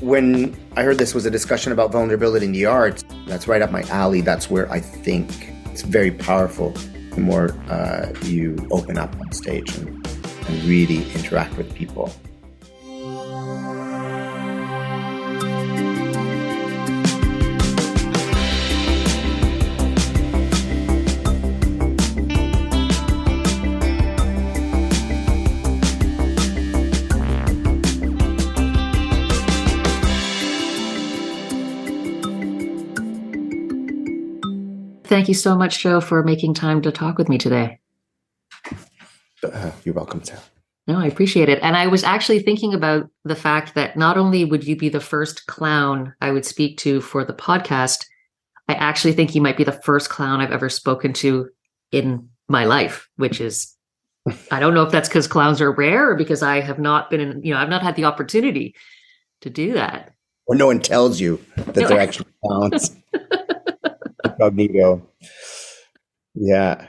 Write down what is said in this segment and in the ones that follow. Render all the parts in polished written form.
When I heard this was a discussion about vulnerability in the arts, that's right up my alley. That's where I think it's very powerful. The more you open up on stage and really interact with people. Thank you so much, Joe, for making time to talk with me today. You're welcome, Sarah. No, I appreciate it. And I was actually thinking about the fact that not only would you be the first clown I would speak to for the podcast, I actually think you might be the first clown I've ever spoken to in my life, which is, I don't know if that's because clowns are rare or because I have not been I've not had the opportunity to do that. Or no one tells you that they're actually clowns. Incognito. Yeah.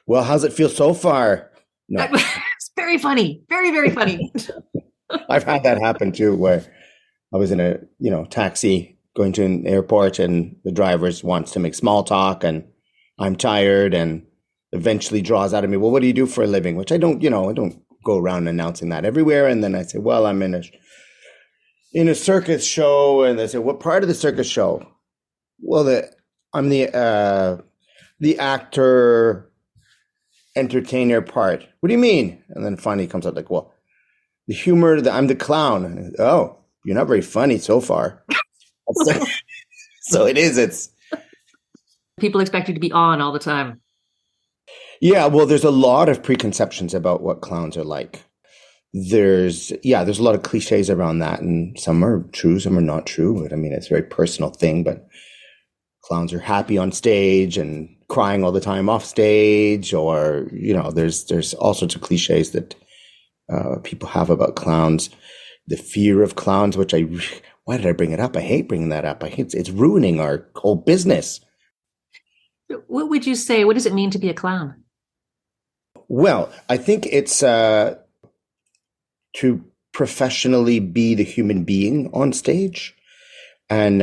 Well, how's it feel so far? No. It's very funny. Very, very funny. I've had that happen too, where I was in a, taxi going to an airport and the driver wants to make small talk and I'm tired and eventually draws out of me, well, what do you do for a living? Which I don't go around announcing that everywhere. And then I say, well, I'm in a circus show. And they say, what part of the circus show? Well, I'm the actor, entertainer part. What do you mean? And then finally it comes out like, well, the humor, I'm the clown. Oh, you're not very funny so far. So it's. People expect you to be on all the time. Yeah, well, there's a lot of preconceptions about what clowns are like. There's a lot of cliches around that, and some are true, some are not true. But I mean, it's a very personal thing, but clowns are happy on stage and crying all the time off stage, or, there's all sorts of cliches that people have about clowns. The fear of clowns, which why did I bring it up? I hate bringing that up. It's ruining our whole business. What would you say? What does it mean to be a clown? Well, I think it's to professionally be the human being on stage. And,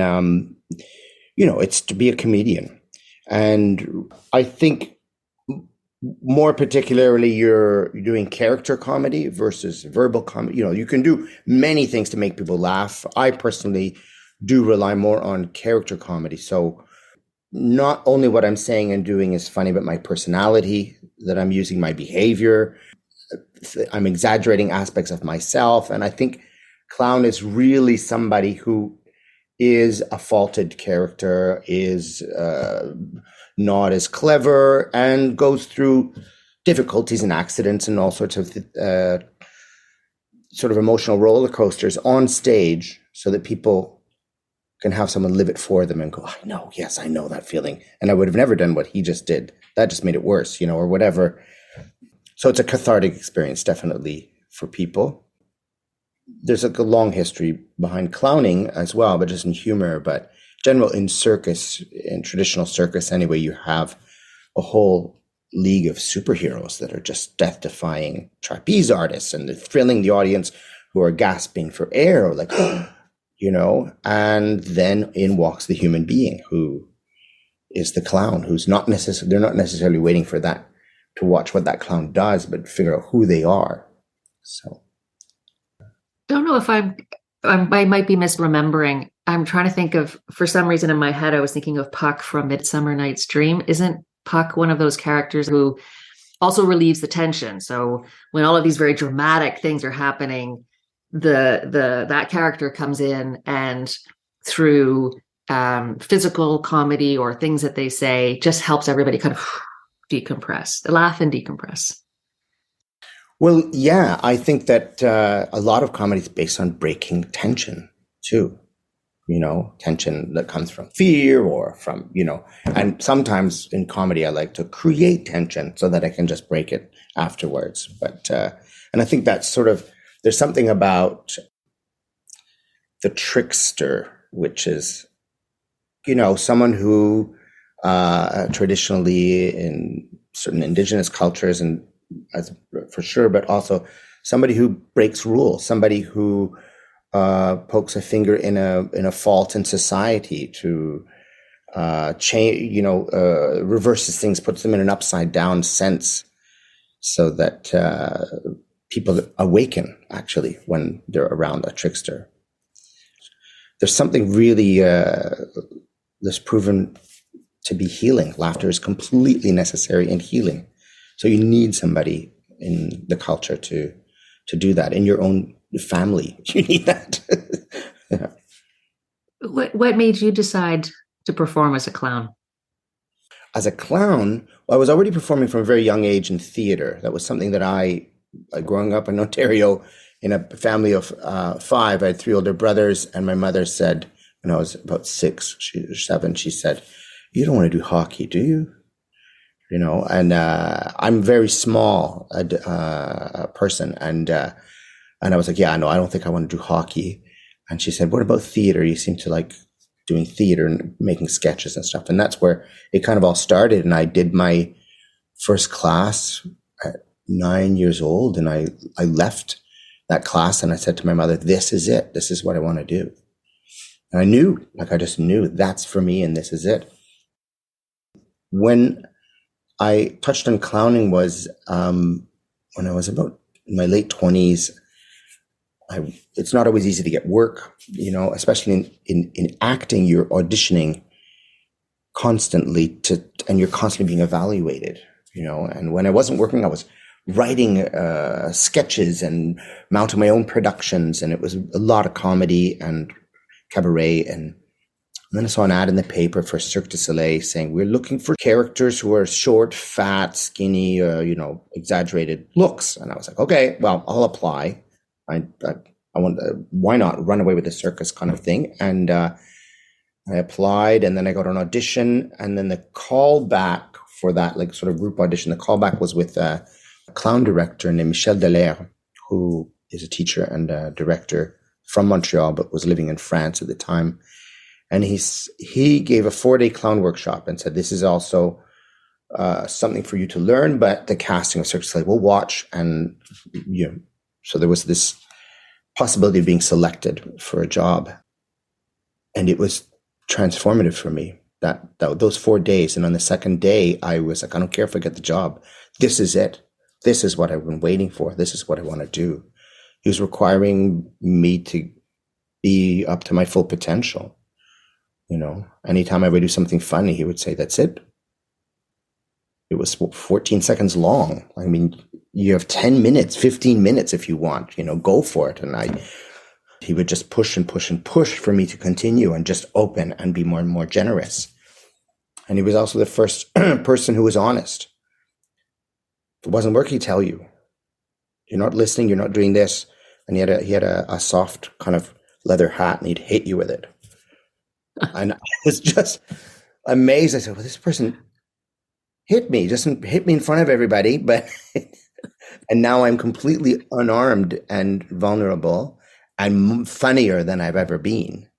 it's to be a comedian. And I think more particularly you're doing character comedy versus verbal comedy. You can do many things to make people laugh. I personally do rely more on character comedy. So not only what I'm saying and doing is funny, but my personality that I'm using, my behavior, I'm exaggerating aspects of myself. And I think clown is really somebody who is a faulted character, is not as clever, and goes through difficulties and accidents and all sorts of sort of emotional roller coasters on stage so that people can have someone live it for them and go, I know that feeling. And I would have never done what he just did. That just made it worse, or whatever. So it's a cathartic experience, definitely, for people. There's a long history behind clowning as well, but just in humor. But in circus, in traditional circus anyway, you have a whole league of superheroes that are just death-defying trapeze artists, and they're thrilling the audience who are gasping for air, like, and then in walks the human being who is the clown, who's they're not necessarily waiting for that to watch what that clown does, but figure out who they are. So. Don't know if I might be misremembering. I'm trying to think of, for some reason in my head, I was thinking of Puck from Midsummer Night's Dream. Isn't Puck one of those characters who also relieves the tension? So when all of these very dramatic things are happening, that character comes in and through physical comedy or things that they say just helps everybody kind of decompress, laugh and decompress. Well, yeah, I think that a lot of comedy is based on breaking tension too. Tension that comes from fear or from, and sometimes in comedy, I like to create tension so that I can just break it afterwards. But, and I think that's sort of, there's something about the trickster, which is, someone who traditionally in certain indigenous cultures and as for sure, but also somebody who breaks rules, somebody who pokes a finger in a fault in society, to change, reverses things, puts them in an upside down sense, so that people awaken actually when they're around a trickster. There's something really that's proven to be healing. Laughter is completely necessary in healing. So you need somebody in the culture to do that. In your own family, you need that. Yeah. What made you decide to perform as a clown? As a clown, I was already performing from a very young age in theater. That was something that growing up in Ontario in a family of 5, I had 3 older brothers, and my mother said, when I was about 6, 7, she said, "You don't want to do hockey, do you?" And I'm a very small person, and I was like, "Yeah, no, I don't think I want to do hockey." And she said, "What about theater? You seem to like doing theater and making sketches and stuff." And that's where it kind of all started. And I did my first class at 9 years old, and I left that class and I said to my mother, "This is it. This is what I want to do." And I just knew that's for me and this is it. When I touched on clowning was when I was about in my late 20s. It's not always easy to get work, especially in acting. You're auditioning constantly and you're constantly being evaluated, and when I wasn't working, I was writing sketches and mounting my own productions, and it was a lot of comedy and cabaret. And then I saw an ad in the paper for Cirque du Soleil saying, "We're looking for characters who are short, fat, skinny, exaggerated looks." And I was like, "Okay, well, I'll apply. I want why not run away with the circus kind of thing?" And I applied, and then I got an audition, and then the callback for that, like, sort of group audition, the callback was with a clown director named Michel Dallaire, who is a teacher and a director from Montreal, but was living in France at the time. And he gave a 4-day clown workshop and said, "This is also something for you to learn, but the casting of Cirque du Soleil will watch." And so there was this possibility of being selected for a job, and it was transformative for me. That those 4 days, and on the second day, I was like, "I don't care if I get the job. This is it. This is what I've been waiting for. This is what I want to do." He was requiring me to be up to my full potential. Anytime I would do something funny, he would say, "That's it." It was 14 seconds long. I mean, you have 10 minutes, 15 minutes if you want, go for it. And he would just push and push and push for me to continue and just open and be more and more generous. And he was also the first person who was honest. If it wasn't working, he'd tell you, "You're not listening, you're not doing this." And he had a soft kind of leather hat, and he'd hit you with it. And I was just amazed. I said, "Well, this person doesn't hit me in front of everybody, but," and now I'm completely unarmed and vulnerable and funnier than I've ever been.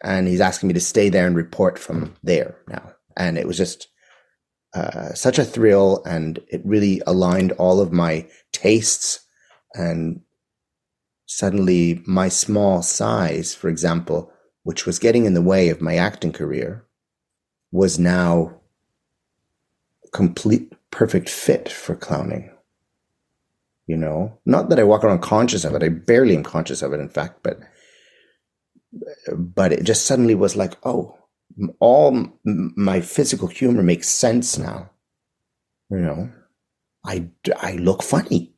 And he's asking me to stay there and report from there now. And it was just such a thrill, and it really aligned all of my tastes. And suddenly my small size, for example, which was getting in the way of my acting career, was now a complete perfect fit for clowning. Not that I walk around conscious of it. I barely am conscious of it, in fact, but it just suddenly was like, oh, all my physical humor makes sense now. I look funny.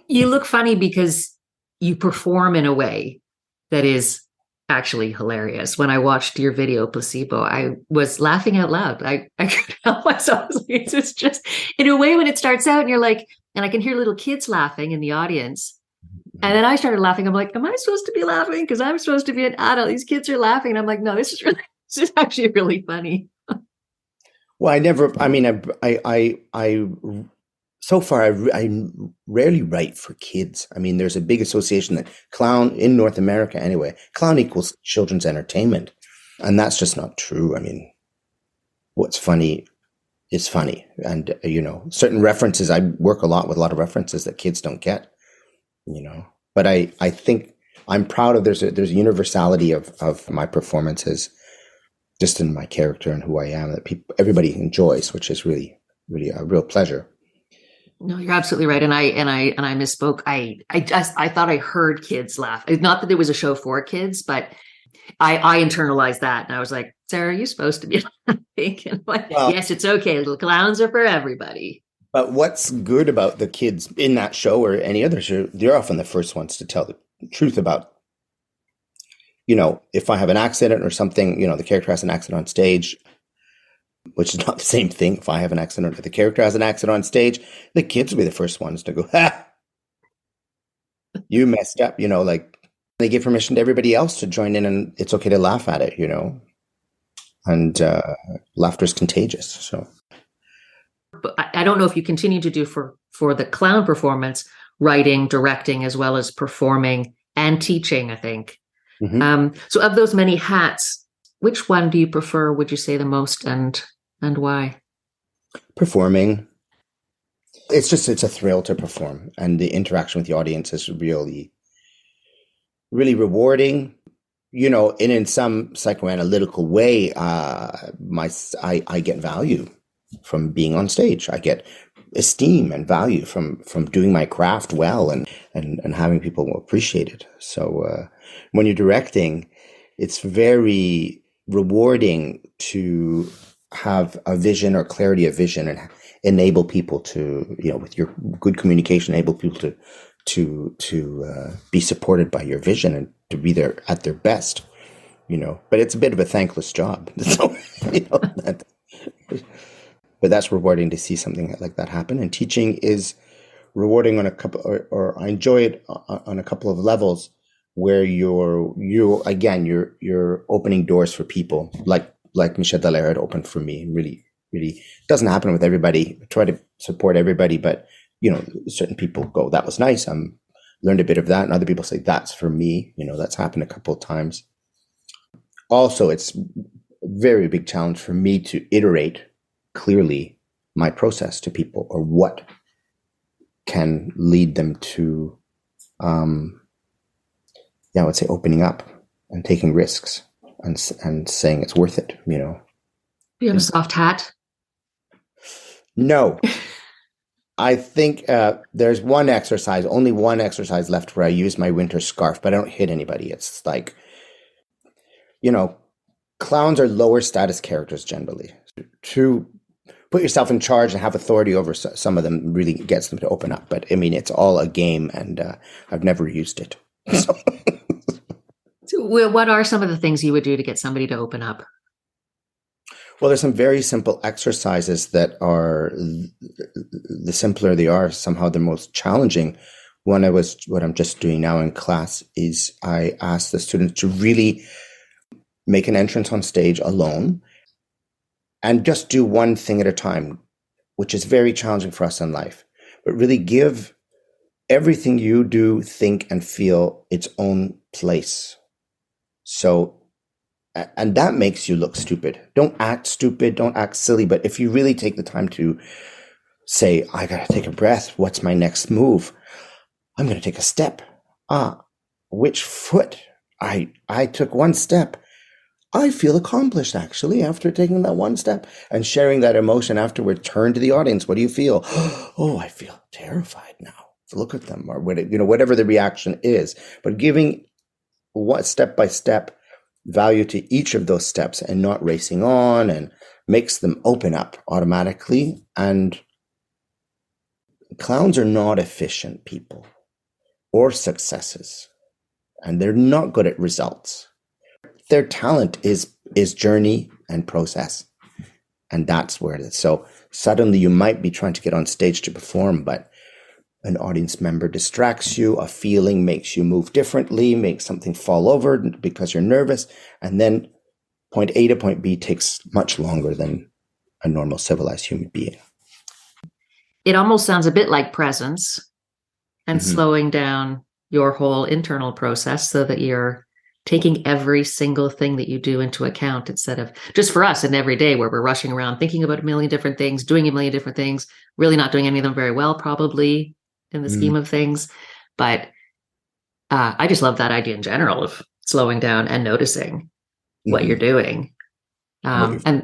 You look funny because you perform in a way that is actually hilarious. When I watched your video, Placebo, I was laughing out loud. I couldn't help myself. It's just, in a way, when it starts out and you're like, and I can hear little kids laughing in the audience. And then I started laughing. I'm like, am I supposed to be laughing? Because I'm supposed to be an adult. These kids are laughing. And I'm like, no, this is actually really funny. Well, so far, I rarely write for kids. I mean, there's a big association that clown, in North America anyway, clown equals children's entertainment. And that's just not true. I mean, what's funny is funny. And, certain references, I work a lot with a lot of references that kids don't get. you know. But I think I'm proud of there's a universality of my performances just in my character and who I am that everybody enjoys, which is really a real pleasure. No, you're absolutely right. And I misspoke. I thought I heard kids laugh. Not that there was a show for kids, but I internalized that. And I was like, Sarah, you're supposed to be laughing. And I'm like, Well, yes, it's okay. Little clowns are for everybody. but what's good about the kids in that show or any other show, they're often the first ones to tell the truth about, if I have an accident or something, the character has an accident on stage, which is not the same thing. If I have an accident or the character has an accident on stage, the kids will be the first ones to go, ha, you messed up, like they give permission to everybody else to join in and it's okay to laugh at it, and laughter is contagious. So. But I don't know if you continue to do for the clown performance, writing, directing, as well as performing and teaching, I think. Mm-hmm. So of those many hats, which one do you prefer, would you say, the most, and why? Performing. It's a thrill to perform, and the interaction with the audience is really, really rewarding. In some psychoanalytical way, I get value from being on stage. I get esteem and value from doing my craft well and having people appreciate it. So when you're directing, it's very rewarding to have a vision or clarity of vision and enable people to, with your good communication, enable people to be supported by your vision and to be there at their best, but it's a bit of a thankless job. So, but that's rewarding to see something like that happen. And teaching is rewarding on a couple, or I enjoy it on a couple of levels where you're opening doors for people like Michel Dallaire had opened for me. Really, really doesn't happen with everybody. I try to support everybody, but certain people go, that was nice. Learned a bit of that. And other people say, that's for me. That's happened a couple of times. Also, it's a very big challenge for me to iterate clearly my process to people, or what can lead them to, I would say opening up and taking risks and saying it's worth it, Do you have a soft hat? No. I think there's only one exercise left where I use my winter scarf, but I don't hit anybody. It's like, clowns are lower status characters generally. To put yourself in charge and have authority over some of them really gets them to open up. But I mean, it's all a game, and I've never used it. So. So what are some of the things you would do to get somebody to open up? Well, there's some very simple exercises that are, the simpler they are, somehow the most challenging. What I'm just doing now in class is I ask the students to really make an entrance on stage alone and just do one thing at a time, which is very challenging for us in life, but really give everything you do, think, and feel its own place. So, and that makes you look stupid. Don't act stupid, don't act silly, but if you really take the time to say, I gotta take a breath, what's my next move? I'm gonna take a step. Which foot? I took one step. I feel accomplished, actually, after taking that one step, and sharing that emotion afterward. Turn to the audience. What do you feel? Oh, I feel terrified now. Look at them, or whatever the reaction is. But giving what step by step value to each of those steps and not racing on, and makes them open up automatically. And clowns are not efficient people or successes, and they're not good at results. Their talent is journey and process. And that's where it is. So suddenly you might be trying to get on stage to perform, but an audience member distracts you, a feeling makes you move differently, makes something fall over because you're nervous. And then point A to point B takes much longer than a normal civilized human being. It almost sounds a bit like presence and slowing down your whole internal process so that you're taking every single thing that you do into account, instead of just for us in every day where we're rushing around thinking about a million different things, doing a million different things, really not doing any of them very well, probably in the scheme of things. But I just love that idea in general of slowing down and noticing what you're Mhm. doing, What you're and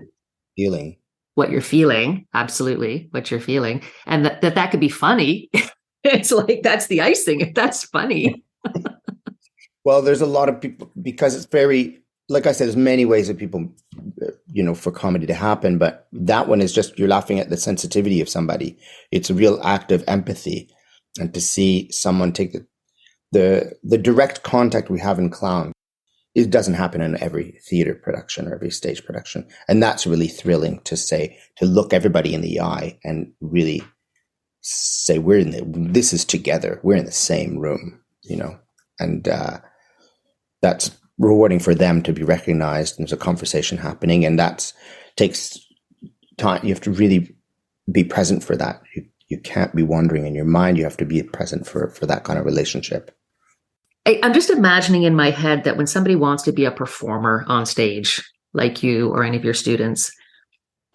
feeling. what you're feeling. Absolutely, what you're feeling, and that could be funny. It's like that's the icing. If that's funny. Well, there's a lot of people because it's very, like I said, there's many ways that people, for comedy to happen, but that one is just you're laughing at the sensitivity of somebody. It's a real act of empathy, and to see someone take the direct contact we have in clown, it doesn't happen in every theater production or every stage production, and that's really thrilling to look everybody in the eye and really say this is together. We're in the same room, and that's rewarding for them to be recognized. And there's a conversation happening, and that takes time. You have to really be present for that. You can't be wandering in your mind. You have to be present for that kind of relationship. I'm just imagining in my head that when somebody wants to be a performer on stage, like you or any of your students,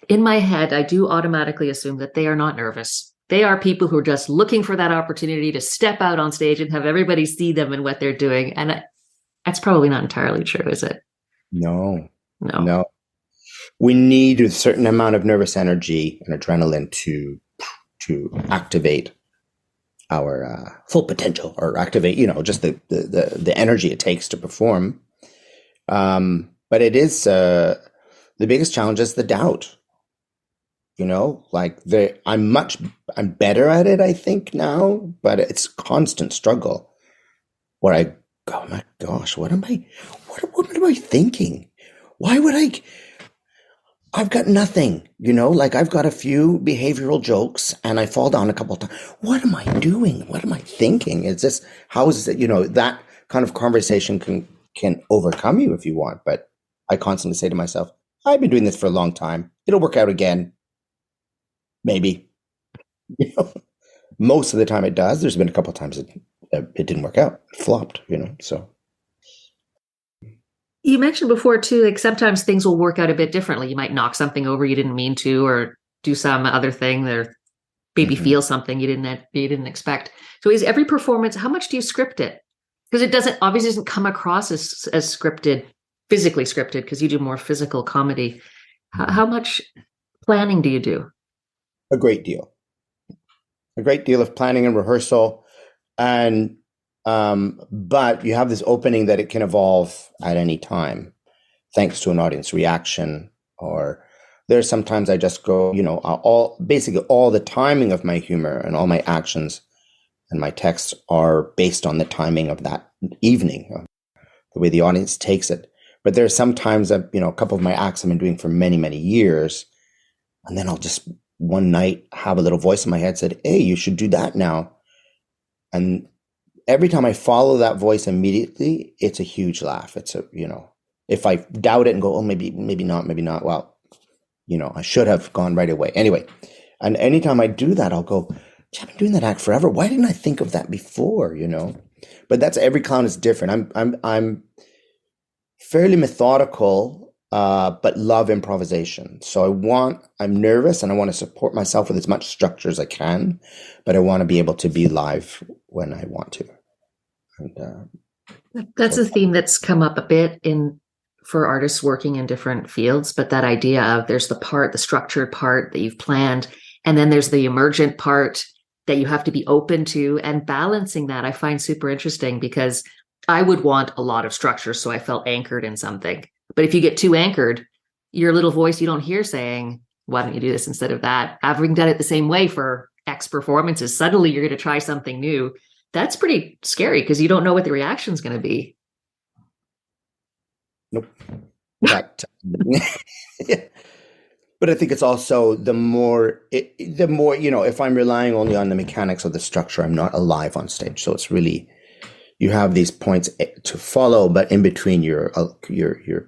in my head, I do automatically assume that they are not nervous. They are people who are just looking for that opportunity to step out on stage and have everybody see them and what they're doing. And that's probably not entirely true, is it? No, No. no. We need a certain amount of nervous energy and adrenaline to activate our full potential, or activate, just the energy it takes to perform. But it is the biggest challenge is the doubt. I'm better at it, I think now, but it's constant struggle where I go, oh my gosh, what am I thinking? Why would I've got nothing, I've got a few behavioral jokes and I fall down a couple of times. What am I doing? What am I thinking? It's just, how is it, that kind of conversation can overcome you if you want. But I constantly say to myself, I've been doing this for a long time. It'll work out again. Maybe. Most of the time it does. There's been a couple of times it didn't work out. It flopped, so. You mentioned before too, like sometimes things will work out a bit differently. You might knock something over you didn't mean to, or do some other thing, or maybe Mhm. feel something you didn't expect. So is every performance, how much do you script it? Because it doesn't come across as scripted, physically scripted, because you do more physical comedy. How much planning do you do? A great deal. A great deal of planning and rehearsal. And but you have this opening that it can evolve at any time, thanks to an audience reaction. Or there's sometimes I just go, basically all the timing of my humor and all my actions and my texts are based on the timing of that evening, the way the audience takes it. But there's sometimes that, a couple of my acts I've been doing for many, many years, and then I'll just one night have a little voice in my head said, hey, you should do that now. And every time I follow that voice immediately, it's a huge laugh. It's if I doubt it and go, oh, maybe not. Well, I should have gone right away. Anyway, and anytime I do that, I'll go, I've been doing that act forever. Why didn't I think of that before? But that's, every clown is different. I'm fairly methodical, but love improvisation. So I'm nervous and I want to support myself with as much structure as I can, but I want to be able to be live when I want to. And That's a theme that's come up a bit for artists working in different fields, but that idea of there's the structured part that you've planned, and then there's the emergent part that you have to be open to, and balancing that I find super interesting, because I would want a lot of structure so I felt anchored in something. But if you get too anchored, your little voice you don't hear saying, why don't you do this instead of that? Having done it the same way for X performances, suddenly you're going to try something new. That's pretty scary because you don't know what the reaction is going to be. nope. But but I think it's also the more, if I'm relying only on the mechanics of the structure, I'm not alive on stage. So it's really, you have these points to follow, but in between you're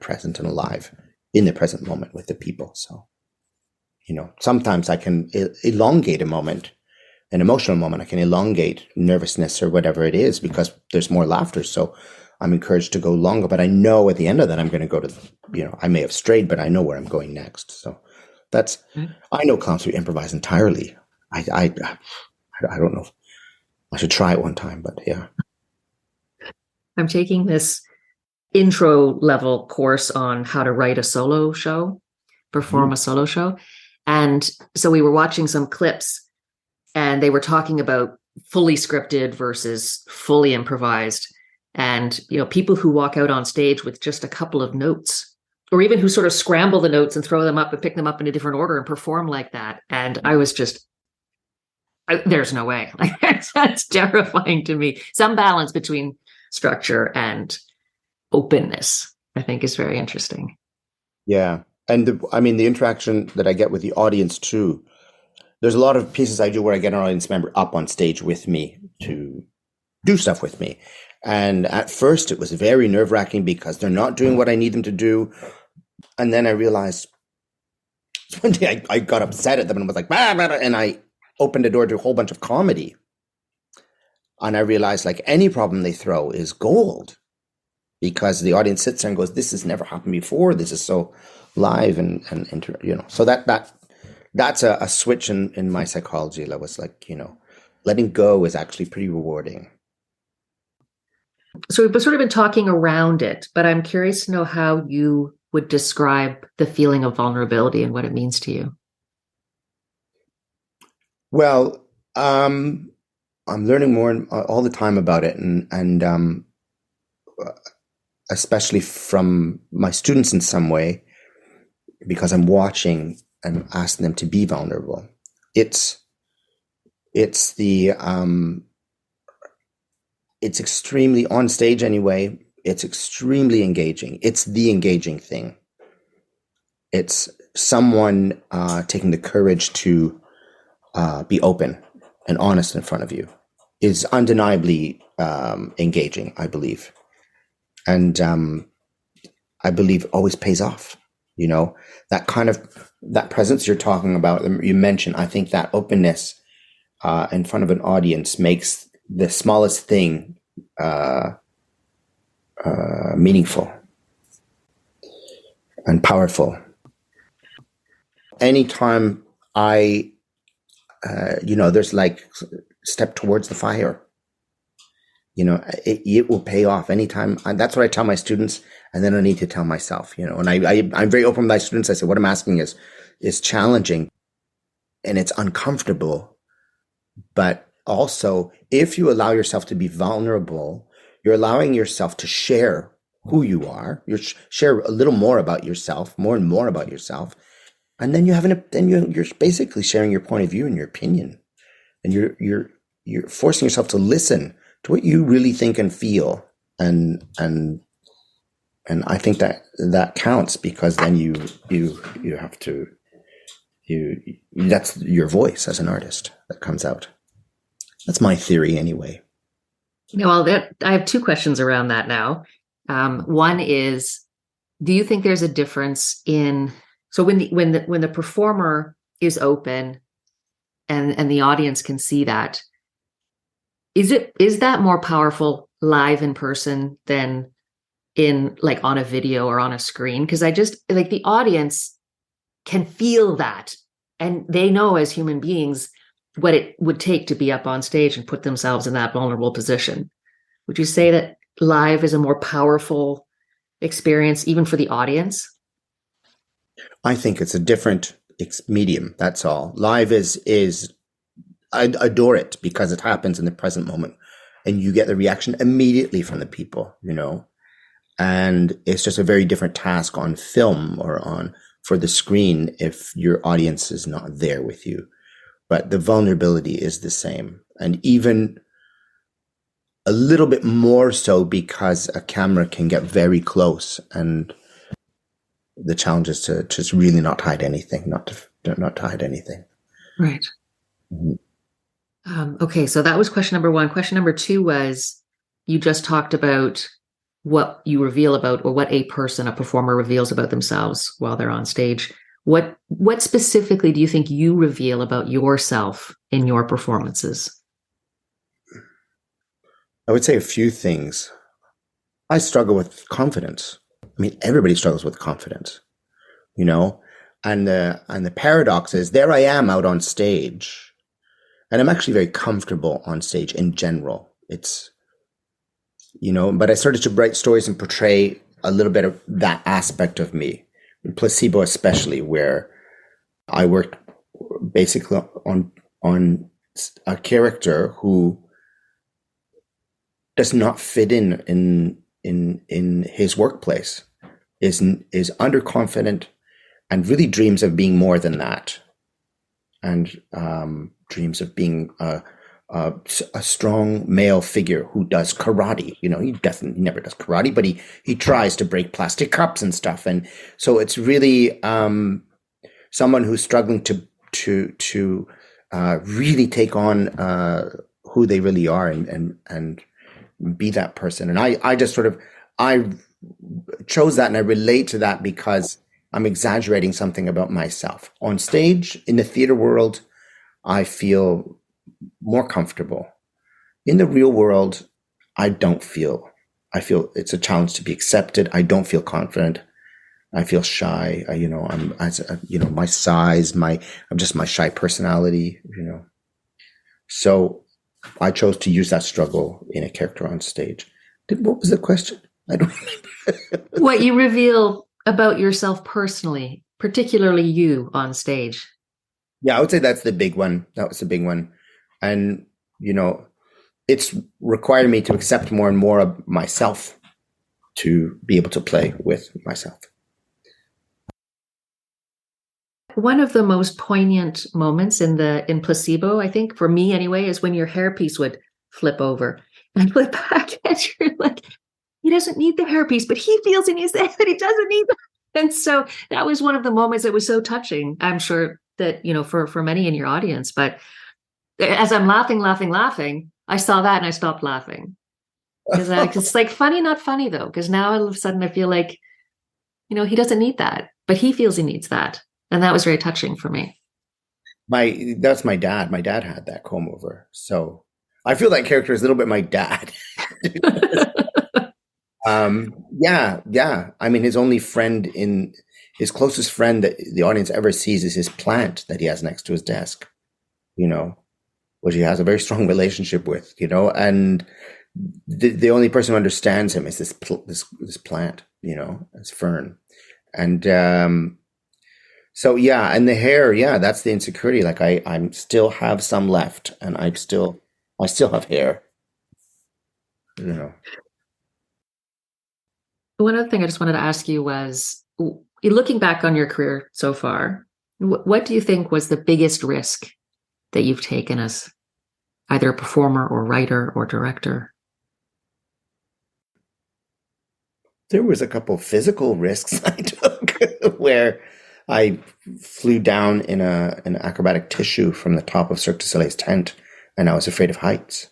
present and alive in the present moment with the people. So, sometimes I can elongate a moment, an emotional moment. I can elongate nervousness or whatever it is because there's more laughter. So I'm encouraged to go longer, but I know at the end of that, I'm going to go to, I may have strayed, but I know where I'm going next. So I know clowns who improvise entirely. I don't know. I should try it one time, but yeah. I'm taking this intro level course on how to write a solo show, perform a solo show. And so we were watching some clips and they were talking about fully scripted versus fully improvised. And, people who walk out on stage with just a couple of notes, or even who sort of scramble the notes and throw them up and pick them up in a different order and perform like that. And I was just, there's no way. Like, that's terrifying to me. Some balance between structure and openness, I think, is very interesting. Yeah. And the interaction that I get with the audience too, there's a lot of pieces I do where I get an audience member up on stage with me to do stuff with me. And at first it was very nerve-wracking because they're not doing what I need them to do. And then I realized one day I got upset at them and was like, bah, bah, bah, and I opened the door to a whole bunch of comedy. And I realized, like, any problem they throw is gold because the audience sits there and goes, this has never happened before. This is so live and so that's a switch in my psychology. That was like, letting go is actually pretty rewarding. So we've sort of been talking around it, but I'm curious to know how you would describe the feeling of vulnerability and what it means to you. Well, I'm learning more all the time about it, and especially from my students in some way, because I'm watching and asking them to be vulnerable. It's extremely, on stage anyway, it's extremely engaging. It's the engaging thing. It's someone taking the courage to be open and honest in front of you is undeniably engaging, I believe. And I believe always pays off. That presence you're talking about, you mentioned, I think that openness in front of an audience makes the smallest thing meaningful and powerful. Anytime there's like step towards the fire, it will pay off anytime. That's what I tell my students. And then I need to tell myself, and I'm very open with my students. I say, what I'm asking is challenging and it's uncomfortable. But also, if you allow yourself to be vulnerable, you're allowing yourself to share who you are. You share a little more about yourself, more and more about yourself. And then you're basically sharing your point of view and your opinion. And you're forcing yourself to listen to what you really think and feel. And I think that counts, because then you have to, that's your voice as an artist that comes out. That's my theory anyway. I have two questions around that now. One is, do you think there's a difference so when the performer is open and the audience can see that, is that more powerful live in person than in like on a video or on a screen? Because I just like the audience can feel that, and they know as human beings what it would take to be up on stage and put themselves in that vulnerable position. Would you say that live is a more powerful experience even for the audience? I think it's a different medium. That's all. Live is I adore it because it happens in the present moment and you get the reaction immediately from the people, and it's just a very different task on film or for the screen if your audience is not there with you. But the vulnerability is the same, and even a little bit more so because a camera can get very close, and the challenge is to just really not hide anything, not to hide anything. Right. Mm-hmm. Okay, so that was question number one. Question number two was, you just talked about what you reveal about, or what a performer reveals about themselves while they're on stage. What specifically do you think you reveal about yourself in your performances? I would say a few things. I struggle with confidence. I mean, everybody struggles with confidence, and the paradox is, there I am out on stage, And I'm actually very comfortable on stage in general. It's, but I started to write stories and portray a little bit of that aspect of me. Placebo especially, where I worked basically on a character who does not fit in his workplace, is underconfident and really dreams of being more than that, and dreams of being a strong male figure who does karate. He never does karate, but he tries to break plastic cups and stuff. And so it's really someone who's struggling to really take on who they really are and be that person. And I just I chose that, and I relate to that because I'm exaggerating something about myself. On stage, in the theater world, I feel more comfortable. In the real world, I feel it's a challenge to be accepted. I don't feel confident. I feel shy. My size, I'm just my shy personality, So I chose to use that struggle in a character on stage. What was the question? I don't remember. What you reveal about yourself personally, particularly you on stage. Yeah, I would say that's the big one. That was the big one. And, it's required me to accept more and more of myself to be able to play with myself. One of the most poignant moments in Placebo, I think, for me anyway, is when your hairpiece would flip over. And I look back and you're like, he doesn't need the hairpiece, but he feels in his head that he doesn't need it. And so that was one of the moments that was so touching. I'm sure that, for many in your audience. But as I'm laughing, I saw that and I stopped laughing. Because it's like funny, not funny, though. Because now all of a sudden I feel like, he doesn't need that, but he feels he needs that. And that was very touching for me. That's my dad. My dad had that comb over. So I feel that character is a little bit my dad. Yeah. I mean, his closest friend that the audience ever sees is his plant that he has next to his desk, which he has a very strong relationship with, and the only person who understands him is this plant, this fern. And, so yeah, and the hair, yeah, that's the insecurity. Like I still have some left, and I still have hair. One other thing I just wanted to ask you was, looking back on your career so far, what do you think was the biggest risk that you've taken as either a performer or writer or director? There was a couple of physical risks I took where I flew down in an acrobatic tissue from the top of Cirque du Soleil's tent, and I was afraid of heights.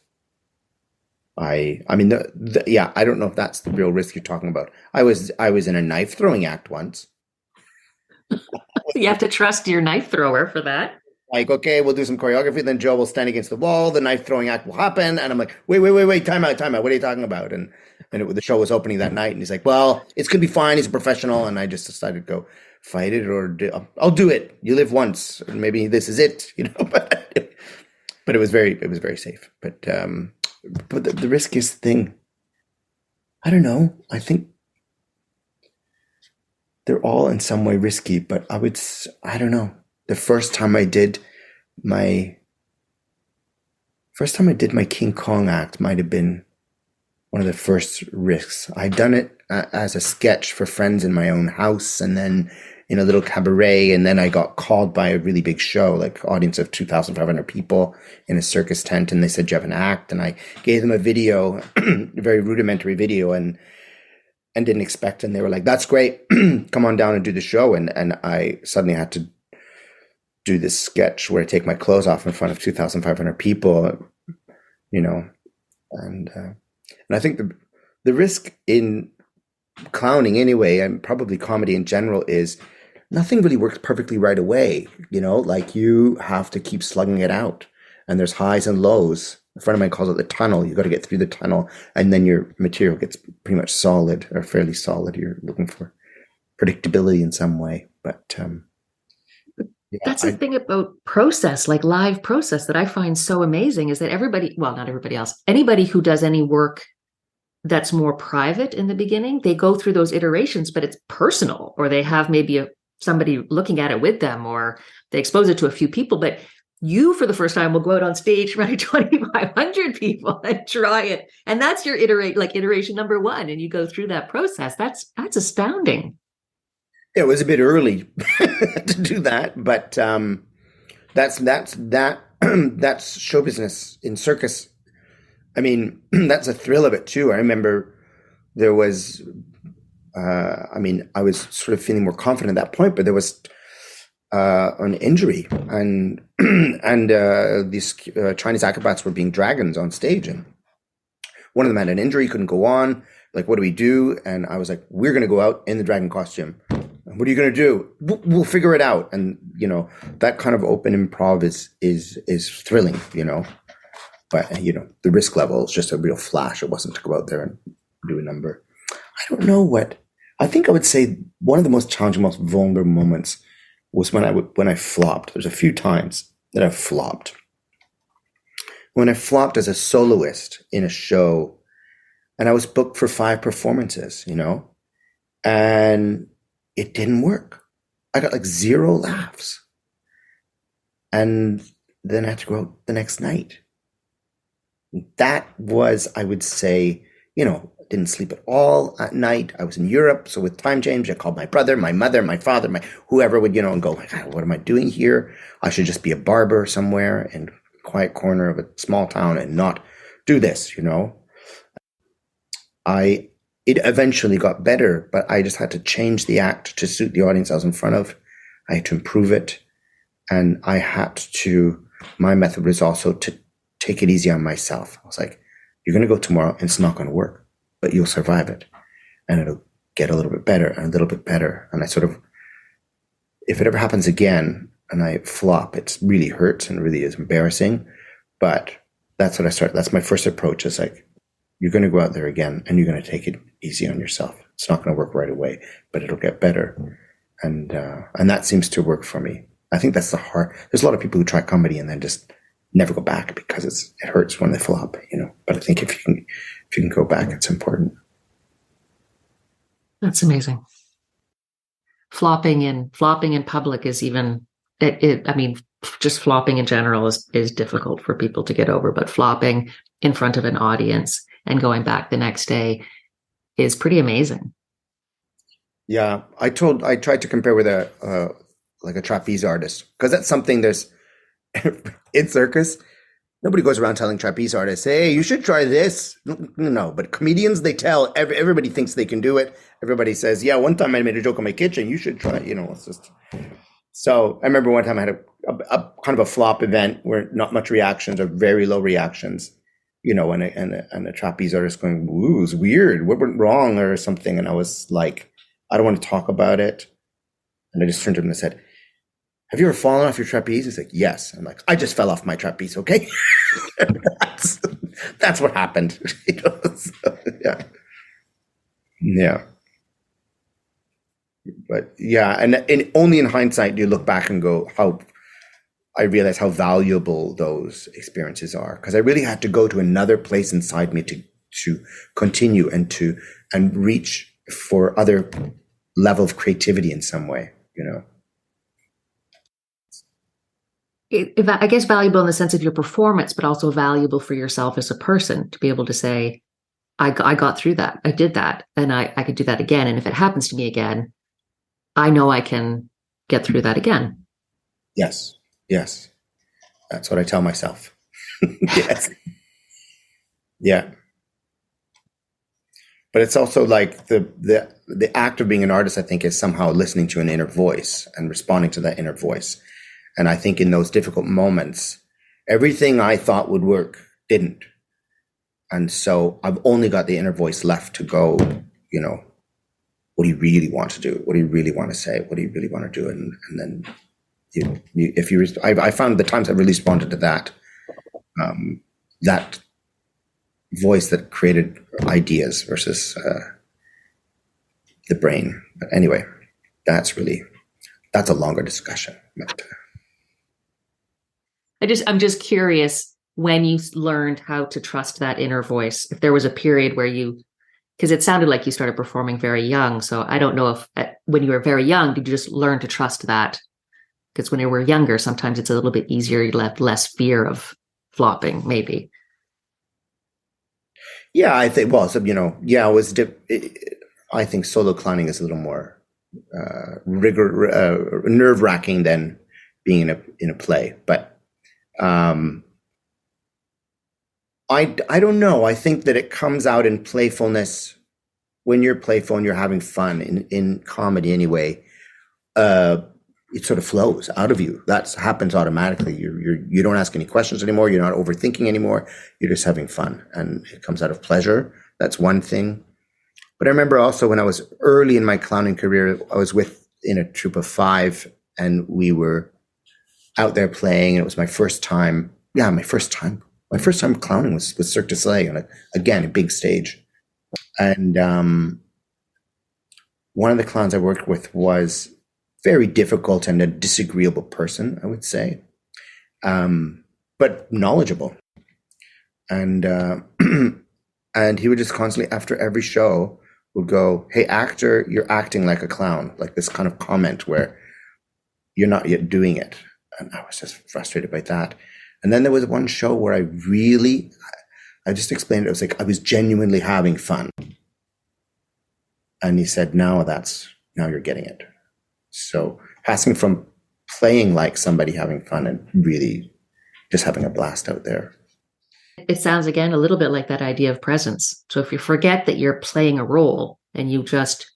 I mean, I don't know if that's the real risk you're talking about. I was in a knife throwing act once. You have to trust your knife thrower for that. Like, okay, we'll do some choreography. Then Joe will stand against the wall. The knife throwing act will happen. And I'm like, wait, time out. What are you talking about? And the show was opening that night. And he's like, well, it's going to be fine. He's a professional. And I just decided to go fight it, or I'll do it. You live once. And maybe this is it, but it was very safe. But the riskiest thing, I don't know. I think they're all in some way risky, but I don't know. The first time I did my King Kong act might have been one of the first risks. I'd done it as a sketch for friends in my own house, and then in a little cabaret, and then I got called by a really big show, like audience of 2,500 people in a circus tent, and they said, "You have an act?" And I gave them a video, a very rudimentary video, and didn't expect, and they were like, "That's great, come on down and do the show." And I suddenly had to do this sketch where I take my clothes off in front of 2,500 people, and I think the risk in clowning anyway, and probably comedy in general, is nothing really works perfectly right away. Like you have to keep slugging it out, and there's highs and lows. A friend of mine calls it the tunnel. You got to get through the tunnel, and then your material gets pretty much solid, or fairly solid. You're looking for predictability in some way, but Yeah, That's the thing about process, like live process, that I find so amazing is that everybody, well, not everybody else, anybody who does any work that's more private in the beginning, they go through those iterations, but it's personal, or they have maybe somebody looking at it with them, or they expose it to a few people. But you, for the first time, will go out on stage in front of 2,500 people and try it. And that's your iteration number one. And you go through that process. That's astounding. it was a bit early to do that, but that that's show business in circus. I mean, that's a thrill of it too. I remember there was, I mean, I was sort of feeling more confident at that point, but there was an injury, and these Chinese acrobats were being dragons on stage, and one of them had an injury, couldn't go on. Like, what do we do? And I was like, we're going to go out in the dragon costume. What are you going to do? We'll figure it out. And that kind of open improv is thrilling. But the risk level is just a real flash. It wasn't to go out there and do a number. I don't know what. I think I would say one of the most challenging, most vulnerable moments was when I flopped. There's a few times that I've flopped. When I flopped as a soloist in a show, and I was booked for 5 performances, and it didn't work. I got like 0 laughs. And then I had to go out the next night. That was, I would say, didn't sleep at all at night. I was in Europe, so with time change, I called my brother, my mother, my father, my whoever would, and go, God, what am I doing here? I should just be a barber somewhere in a quiet corner of a small town and not do this, It eventually got better, but I just had to change the act to suit the audience I was in front of. I had to improve it. And my method was also to take it easy on myself. I was like, you're going to go tomorrow and it's not going to work, but you'll survive it. And it'll get a little bit better and a little bit better. And I if it ever happens again and I flop, it really hurts and really is embarrassing. But that's what I started. That's my first approach. Is like, you're going to go out there again and you're going to take it easy on yourself. It's not going to work right away, but it'll get better. And that seems to work for me. I think that's there's a lot of people who try comedy and then just never go back because it hurts when they flop, but I think if you can go back, it's important. That's amazing. Flopping in public is even, I mean, just flopping in general is difficult for people to get over, but flopping in front of an audience and going back the next day is pretty amazing. Yeah, I tried to compare with a trapeze artist, because that's something there's in circus. Nobody goes around telling trapeze artists, "Hey, you should try this." No, but comedians, they tell everybody thinks they can do it. Everybody says, "Yeah, one time I made a joke in my kitchen. You should try it." It's just. So I remember one time I had a kind of a flop event where not much reactions or very low reactions. And a trapeze artist going, "Ooh, it's weird. What went wrong?" or something. And I was like, I don't want to talk about it. And I just turned to him and said, "Have you ever fallen off your trapeze?" He's like, "Yes." I'm like, "I just fell off my trapeze, okay?" that's what happened. So, yeah. Yeah. But yeah, and only in hindsight do you look back and go, I realize how valuable those experiences are, because I really had to go to another place inside me to continue and reach for other level of creativity in some way, I guess valuable in the sense of your performance, but also valuable for yourself as a person to be able to say, I got through that. I did that, and I could do that again. And if it happens to me again, I know I can get through that again. Yes. That's what I tell myself. Yes. Yeah. But it's also like the act of being an artist, I think, is somehow listening to an inner voice and responding to that inner voice. And I think in those difficult moments, everything I thought would work didn't. And so I've only got the inner voice left to go, what do you really want to do? What do you really want to say? What do you really want to do? And then I found the times I really responded to that voice that created ideas versus the brain. But anyway, that's a longer discussion. But, I'm just curious when you learned how to trust that inner voice. If there was a period where because it sounded like you started performing very young. So I don't know if when you were very young, did you just learn to trust that? Because when you were younger, sometimes it's a little bit easier. You have less fear of flopping, maybe. Yeah, I think, well, so, yeah, I think solo clowning is a little more nerve wracking than being in a play. But I don't know. I think that it comes out in playfulness. When you're playful and you're having fun in comedy anyway, it sort of flows out of you. That happens automatically. You don't ask any questions anymore. You're not overthinking anymore. You're just having fun, and it comes out of pleasure. That's one thing. But I remember also when I was early in my clowning career, I was in a troupe of 5, and we were out there playing. And it was my first time. Yeah, my first time clowning was Cirque du Soleil on a big stage. And one of the clowns I worked with was very difficult and a disagreeable person, I would say, but knowledgeable. And and he would just constantly, after every show, would go, "Hey, actor, you're acting like a clown," like this kind of comment where you're not yet doing it. And I was just frustrated by that. And then there was one show where I just explained it. It was like I was genuinely having fun. And he said, now you're getting it. So passing from playing like somebody having fun and really just having a blast out there. It sounds, again, a little bit like that idea of presence. So if you forget that you're playing a role and you just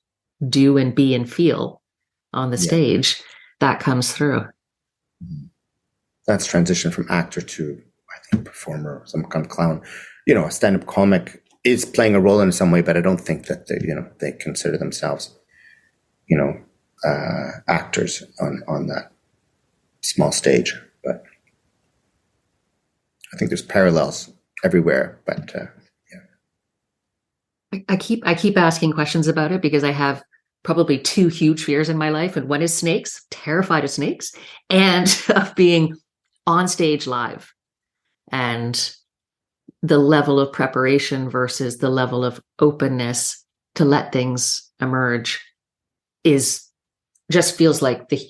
do and be and feel on the stage, that comes through. That's transition from actor to, I think, performer, some kind of clown. A stand-up comic is playing a role in some way, but I don't think that they consider themselves, actors on that small stage. But I think there's parallels everywhere. But I keep asking questions about it because I have probably 2 huge fears in my life, and one is snakes, terrified of snakes, and of being on stage live, and the level of preparation versus the level of openness to let things emerge just feels like the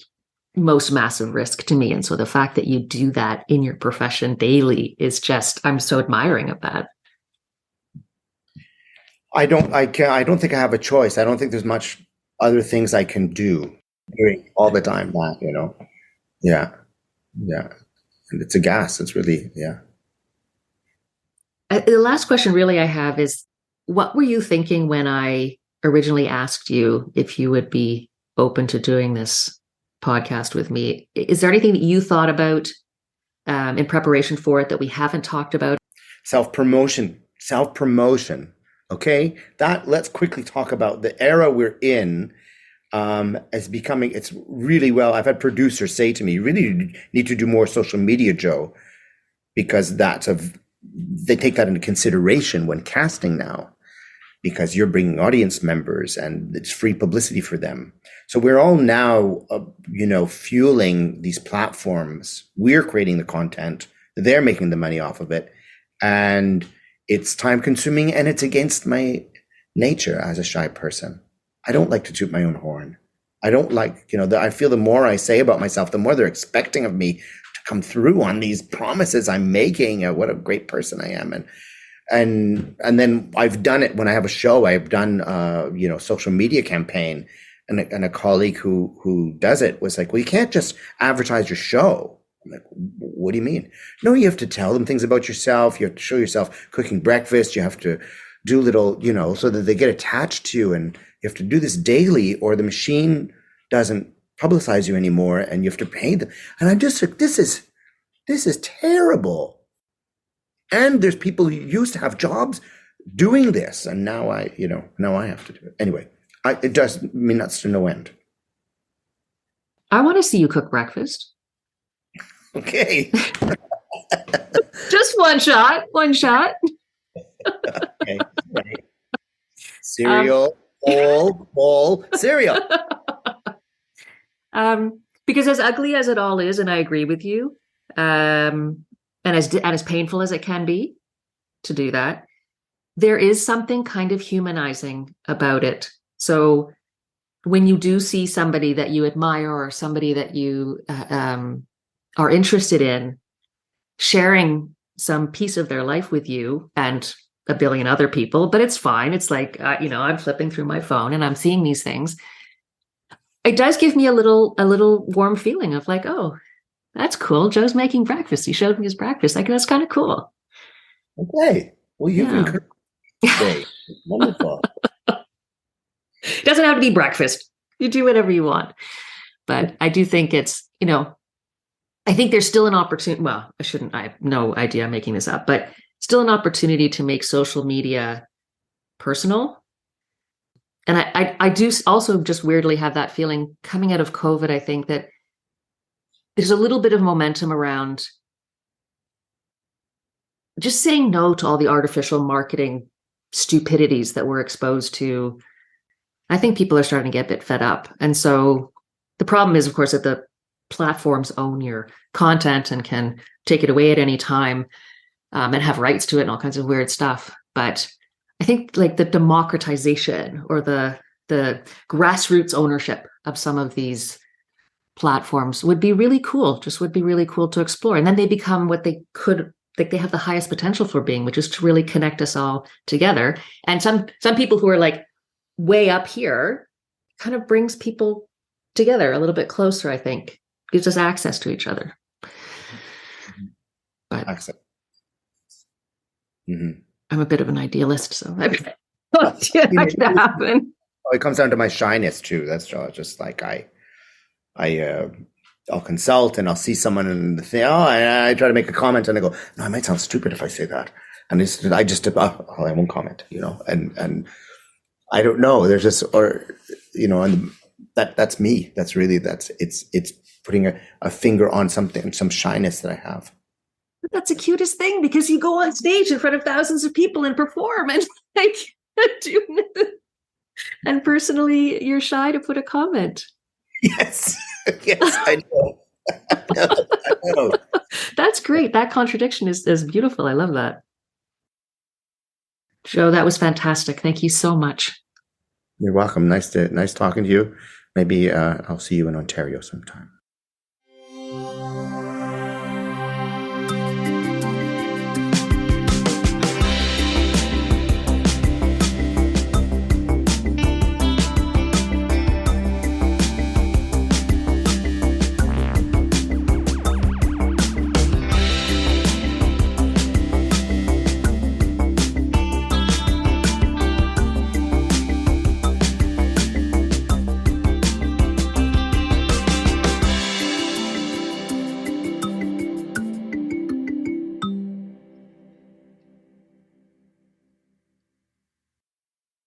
most massive risk to me. And so the fact that you do that in your profession daily is I'm so admiring of that. I don't think I have a choice. I don't think there's much other things I can do doing all the time that, Yeah. And it's a gas. It's really, yeah. The last question really I have is, what were you thinking when I originally asked you if you would be open to doing this podcast with me? Is there anything that you thought about in preparation for it that we haven't talked about? Self-promotion. Okay. Let's quickly talk about the era we're in. As becoming, it's really well. I've had producers say to me, "You really need to do more social media, Joe," because they take that into consideration when casting now, because you're bringing audience members and it's free publicity for them. So we're all now, fueling these platforms. We're creating the content. They're making the money off of it. And it's time consuming, and it's against my nature as a shy person. I don't like to toot my own horn. I don't like, I feel the more I say about myself, the more they're expecting of me to come through on these promises I'm making. What a great person I am. And then I've done it when I have a show. I've done, social media campaign, and a colleague who does it was like, "Well, you can't just advertise your show." I'm like, "What do you mean?" "No, you have to tell them things about yourself. You have to show yourself cooking breakfast. You have to do little, so that they get attached to you, and you have to do this daily, or the machine doesn't publicize you anymore, and you have to pay them." And I'm just like, this is terrible. And there's people who used to have jobs doing this, and now I have to do it. Anyway, it does mean that's to no end. I want to see you cook breakfast. Okay. Just one shot. Okay. Right. Cereal, bowl, cereal. Because as ugly as it all is, and I agree with you, And as painful as it can be to do that, there is something kind of humanizing about it. So when you do see somebody that you admire or somebody that you are interested in sharing some piece of their life with you and a billion other people, but it's fine. It's like, I'm flipping through my phone and I'm seeing these things. It does give me a little warm feeling of like, oh, that's cool. Joe's making breakfast. He showed me his breakfast. Like, that's kind of cool. Okay. Well, you've encouraged me today. Wonderful. It doesn't have to be breakfast. You do whatever you want. But I do think it's, I think there's still an opportunity. Well, I have no idea I'm making this up, but still an opportunity to make social media personal. And I do also just weirdly have that feeling coming out of COVID. I think that there's a little bit of momentum around just saying no to all the artificial marketing stupidities that we're exposed to. I think people are starting to get a bit fed up. And so the problem is, of course, that the platforms own your content and can take it away at any time and have rights to it and all kinds of weird stuff. But I think like the democratization or the grassroots ownership of some of these platforms would be really cool, to explore. And then they become what they could, like they have the highest potential for being, which is to really connect us all together. And some people who are like way up here kind of brings people together a little bit closer, I think, gives us access to each other. But Access. I'm a bit of an idealist, so I don't see that could happen. It comes down to my shyness too. That's just like I'll consult and I'll see someone and I try to make a comment and I go, no, I might sound stupid if I say that, and I won't comment, and I don't know. There's just and that's me. It's putting a finger on something, some shyness that I have. But that's the cutest thing because you go on stage in front of thousands of people and perform and like and personally you're shy to put a comment. Yes, I know. I know. That's great. That contradiction is beautiful. I love that. Joe, that was fantastic. Thank you so much. You're welcome. Nice talking to you. Maybe I'll see you in Ontario sometime.